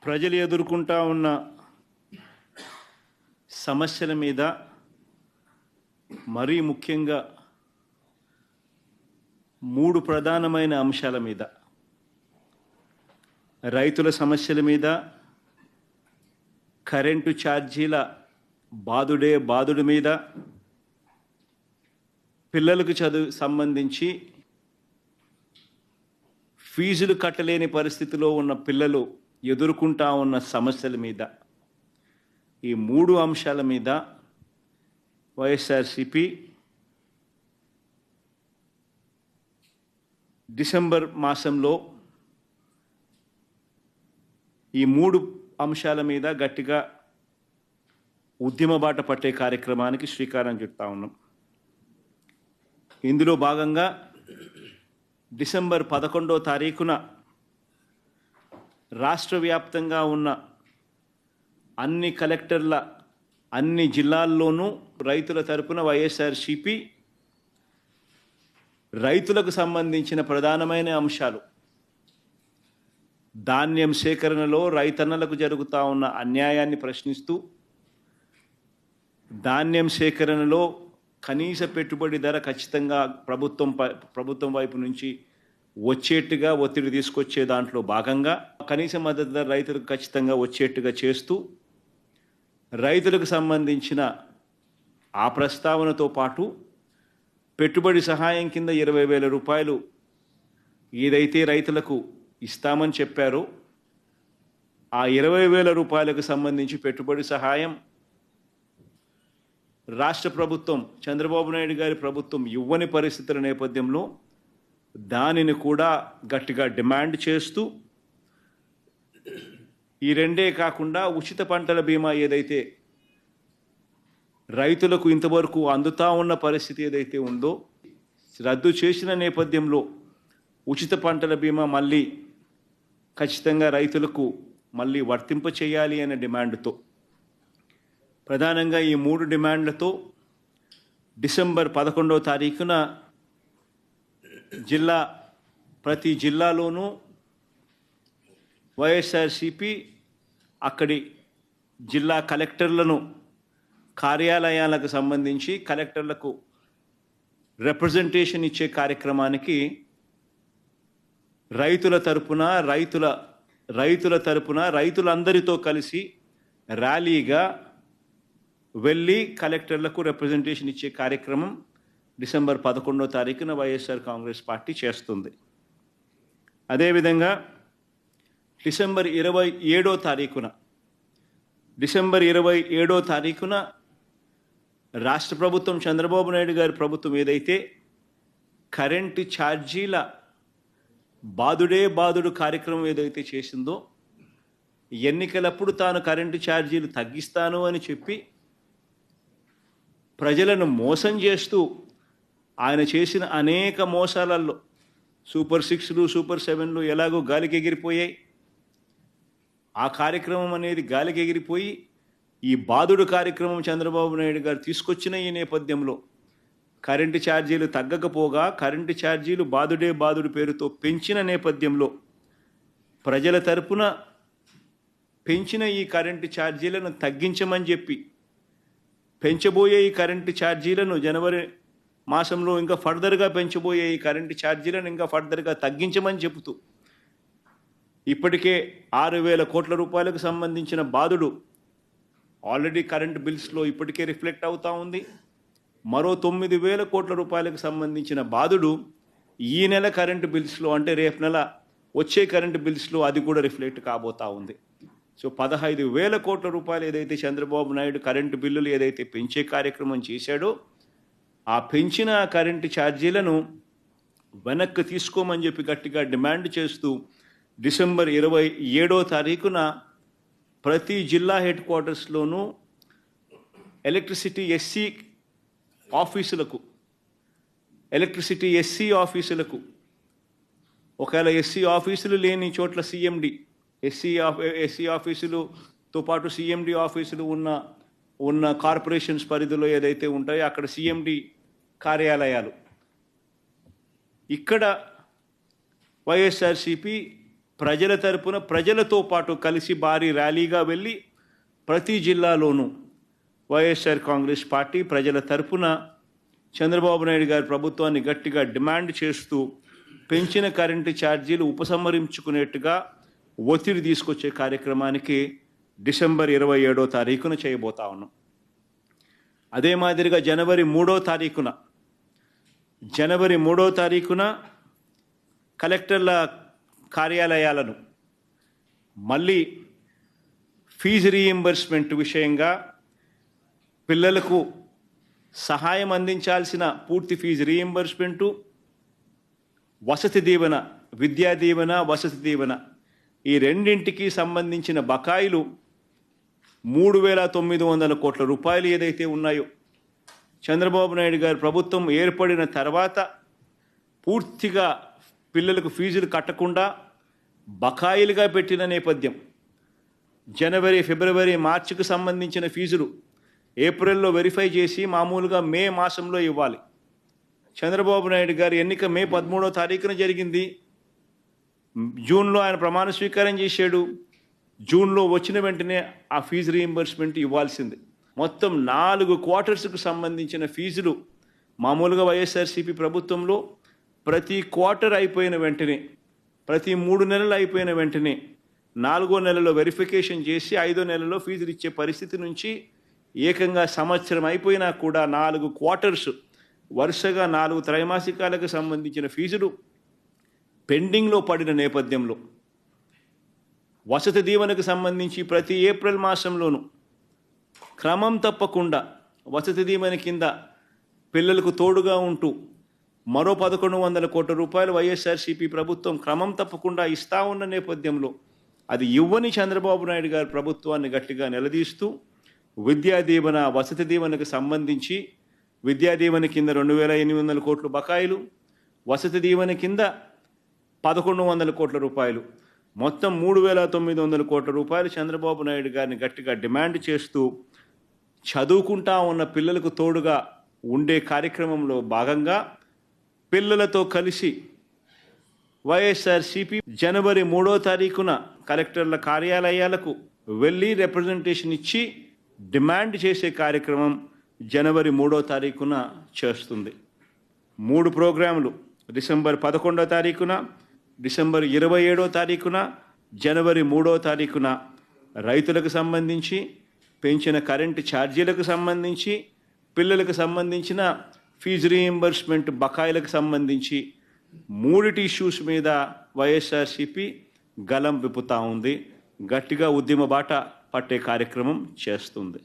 ప్రజలు ఎదుర్కొంటా ఉన్న సమస్యల మీద మరీ ముఖ్యంగా 3 ప్రధానమైన అంశాల మీద, రైతుల సమస్యల మీద, కరెంటు ఛార్జీల బాదుడు మీద, పిల్లలకు సంబంధించి ఫీజులు కట్టలేని పరిస్థితిలో ఉన్న పిల్లలు ఎదుర్కొంటా ఉన్న సమస్యల మీద, ఈ 3 అంశాల మీద వైఎస్ఆర్సీపీ డిసెంబర్ మాసంలో ఈ 3 అంశాల మీద గట్టిగా ఉద్యమ బాట పట్టే కార్యక్రమానికి శ్రీకారం చుడతా ఉన్నాం. ఇందులో భాగంగా డిసెంబర్ 11వ తారీఖున రాష్ట్ర వ్యాప్తంగా ఉన్న అన్ని కలెక్టర్ల అన్ని జిల్లాల్లోనూ రైతుల తరపున వైఎస్ఆర్సీపీ రైతులకు సంబంధించిన ప్రధానమైన అంశాలు, ధాన్యం సేకరణలో రైతన్నలకు జరుగుతూ ఉన్న అన్యాయాన్ని ప్రశ్నిస్తూ, ధాన్యం సేకరణలో కనీస పెట్టుబడి ధర ఖచ్చితంగా ప్రభుత్వం వైపు నుంచి వచ్చేట్టుగా ఒత్తిడి తీసుకొచ్చే దాంట్లో భాగంగా కనీస మద్దతు ధర రైతులకు ఖచ్చితంగా వచ్చేట్టుగా చేస్తూ, రైతులకు సంబంధించిన ఆ ప్రస్తావనతో పాటు పెట్టుబడి సహాయం కింద 20,000 రూపాయలు ఏదైతే రైతులకు ఇస్తామని చెప్పారో ఆ 20,000 రూపాయలకు సంబంధించి పెట్టుబడి సహాయం రాష్ట్ర ప్రభుత్వం, చంద్రబాబు నాయుడు గారి ప్రభుత్వం ఇవ్వని పరిస్థితుల నేపథ్యంలో దానిని కూడా గట్టిగా డిమాండ్ చేస్తూ, ఈ రెండే కాకుండా ఉచిత పంటల బీమా ఏదైతే రైతులకు ఇంతవరకు అందుతా ఉన్న పరిస్థితి ఏదైతే ఉందో రద్దు చేసిన నేపథ్యంలో ఉచిత పంటల బీమా మళ్ళీ ఖచ్చితంగా రైతులకు మళ్ళీ వర్తింప చేయాలి అనే డిమాండ్తో, ప్రధానంగా ఈ 3 డిమాండ్లతో డిసెంబర్ 11వ తారీఖున ప్రతి జిల్లాలోనూ వైఎస్ఆర్సీపీ అక్కడి జిల్లా కలెక్టర్లను కార్యాలయాలకు సంబంధించి కలెక్టర్లకు రిప్రజెంటేషన్ ఇచ్చే కార్యక్రమానికి రైతులందరితో కలిసి ర్యాలీగా వెళ్ళి కలెక్టర్లకు రిప్రజెంటేషన్ ఇచ్చే కార్యక్రమం డిసెంబర్ 11వ తారీఖున వైఎస్ఆర్ కాంగ్రెస్ పార్టీ చేస్తుంది. అదేవిధంగా డిసెంబర్ 27వ తారీఖున రాష్ట్ర ప్రభుత్వం, చంద్రబాబు నాయుడు గారి ప్రభుత్వం ఏదైతే కరెంటు ఛార్జీల బాదుడు కార్యక్రమం ఏదైతే చేసిందో, ఎన్నికలప్పుడు తాను కరెంటు ఛార్జీలు తగ్గిస్తాను అని చెప్పి ప్రజలను మోసం చేస్తూ ఆయన చేసిన అనేక మోసాలలో సూపర్ 6లు, సూపర్ 7లు ఎలాగో గాలికి ఎగిరిపోయాయి. ఆ కార్యక్రమం అనేది గాలికి ఎగిరిపోయి ఈ బాదుడు కార్యక్రమం చంద్రబాబు నాయుడు గారు తీసుకొచ్చిన ఈ నేపథ్యంలో కరెంటు ఛార్జీలు తగ్గకపోగా కరెంటు ఛార్జీలు బాదుడు పేరుతో పెంచిన నేపథ్యంలో ప్రజల తరపున పెంచిన ఈ కరెంటు ఛార్జీలను తగ్గించమని చెప్పి, పెంచబోయే ఈ కరెంటు ఛార్జీలను జనవరి మాసంలో ఇంకా ఫర్దర్గా పెంచబోయే ఈ కరెంటు ఛార్జీలను ఇంకా ఫర్దర్గా తగ్గించమని చెబుతూ ఇప్పటికే 6,000 కోట్ల రూపాయలకు సంబంధించిన బాదుడు ఆల్రెడీ కరెంటు బిల్స్లో ఇప్పటికే రిఫ్లెక్ట్ అవుతూ ఉంది. మరో 9,000 కోట్ల రూపాయలకు సంబంధించిన బాదుడు ఈ నెల కరెంటు బిల్స్లో, అంటే రేపు నెల వచ్చే కరెంటు బిల్స్లో అది కూడా రిఫ్లెక్ట్ కాబోతూ ఉంది. సో 15,000 కోట్ల రూపాయలు ఏదైతే చంద్రబాబు నాయుడు కరెంటు బిల్లులు ఏదైతే పెంచే కార్యక్రమం చేశాడో ఆ పెంచిన కరెంటు ఛార్జీలను వెనక్కి తీసుకోమని చెప్పి గట్టిగా డిమాండ్ చేస్తూ డిసెంబర్ 27వ తారీఖున ప్రతి జిల్లా హెడ్ క్వార్టర్స్లోనూ ఎలక్ట్రిసిటీ ఎస్సీ ఆఫీసులకు ఒకవేళ ఎస్సీ ఆఫీసులు లేని చోట్ల సిఎండి, ఎస్సీ ఆఫీసులతో పాటు సిఎండి ఆఫీసులు ఉన్న కార్పొరేషన్స్ పరిధిలో ఏదైతే ఉంటాయో అక్కడ సిఎండి కార్యాలయాలు, ఇక్కడ వైఎస్ఆర్సీపీ ప్రజల తరపున ప్రజలతో పాటు కలిసి భారీ ర్యాలీగా వెళ్ళి ప్రతి జిల్లాలోనూ వైఎస్ఆర్ కాంగ్రెస్ పార్టీ ప్రజల తరపున చంద్రబాబు నాయుడు గారి ప్రభుత్వాన్ని గట్టిగా డిమాండ్ చేస్తూ పెంచిన కరెంటు ఛార్జీలు ఉపసంహరించుకునేట్టుగా ఒత్తిడి తీసుకొచ్చే కార్యక్రమానికి డిసెంబర్ 27వ తారీఖున చేయబోతా ఉన్నాం. అదే మాదిరిగా జనవరి 3వ తారీఖున కలెక్టర్ల కార్యాలయాలను మళ్ళీ ఫీజు రీయింబర్స్మెంట్ విషయంగా పిల్లలకు సహాయం అందించాల్సిన పూర్తి ఫీజు రీయింబర్స్మెంటు, వసతి దీవెన, విద్యా దీవెన, వసతి దీవెన ఈ రెండింటికి సంబంధించిన బకాయిలు 3,900 కోట్ల రూపాయలు ఏదైతే ఉన్నాయో చంద్రబాబు నాయుడు గారి ప్రభుత్వం ఏర్పడిన తర్వాత పూర్తిగా పిల్లలకు ఫీజులు కట్టకుండా బకాయిలుగా పెట్టిన నేపథ్యం. జనవరి, ఫిబ్రవరి, మార్చికి సంబంధించిన ఫీజులు ఏప్రిల్లో వెరిఫై చేసి మామూలుగా మే మాసంలో ఇవ్వాలి. చంద్రబాబు నాయుడు గారి ఎన్నిక మే 13వ తారీఖున జరిగింది. జూన్లో ఆయన ప్రమాణ స్వీకారం చేశాడు. జూన్లో వచ్చిన వెంటనే ఆ ఫీజు రీయింబర్స్మెంట్ ఇవ్వాల్సింది. మొత్తం 4 క్వార్టర్స్కు సంబంధించిన ఫీజులు మామూలుగా వైఎస్ఆర్సీపీ ప్రభుత్వంలో ప్రతి క్వార్టర్ అయిపోయిన వెంటనే, ప్రతి 3 నెలలు అయిపోయిన వెంటనే 4వ నెలలో వెరిఫికేషన్ చేసి 5వ నెలలో ఫీజులు ఇచ్చే పరిస్థితి నుంచి ఏకంగా సంవత్సరం అయిపోయినా కూడా 4 క్వార్టర్స్ వరుసగా 4 త్రైమాసికాలకు సంబంధించిన ఫీజులు పెండింగ్లో పడిన నేపథ్యంలో వసతి దీవెనకు సంబంధించి ప్రతి ఏప్రిల్ మాసంలోనూ క్రమం తప్పకుండా వసతి దీవెన కింద పిల్లలకు తోడుగా ఉంటూ మరో 1,100 కోట్ల రూపాయలు వైఎస్ఆర్సీపీ ప్రభుత్వం క్రమం తప్పకుండా ఇస్తా ఉన్న నేపథ్యంలో అది ఇవ్వని చంద్రబాబు నాయుడు గారి ప్రభుత్వాన్ని గట్టిగా నిలదీస్తూ విద్యా దీవెన, వసతి దీవెనకు సంబంధించి విద్యా దీవెన కింద 2,800 కోట్ల బకాయిలు, వసతి దీవెన కింద 1,100 కోట్ల రూపాయలు, మొత్తం 3,900 కోట్ల రూపాయలు చంద్రబాబు నాయుడు గారిని గట్టిగా డిమాండ్ చేస్తూ చదువుకుంటా ఉన్న పిల్లలకు తోడుగా ఉండే కార్యక్రమంలో భాగంగా పిల్లలతో కలిసి వైఎస్ఆర్సీపీ జనవరి 3వ తారీఖున కలెక్టర్ల కార్యాలయాలకు వెళ్ళి రిప్రజెంటేషన్ ఇచ్చి డిమాండ్ చేసే కార్యక్రమం జనవరి 3వ తారీఖున చేస్తుంది. 3 ప్రోగ్రాములు డిసెంబర్ 11వ తారీఖున, డిసెంబర్ 27వ తారీఖున, జనవరి 3వ తారీఖున రైతులకు సంబంధించి, పెంచిన కరెంటు ఛార్జీలకు సంబంధించి, పిల్లలకు సంబంధించిన ఫీజు రీయింబర్స్మెంట్ బకాయిలకు సంబంధించి 3 ఇష్యూస్ మీద వైఎస్ఆర్సీపీ గలం విప్పుతా ఉంది. గట్టిగా ఉద్యమ బాట పట్టే కార్యక్రమం చేస్తుంది.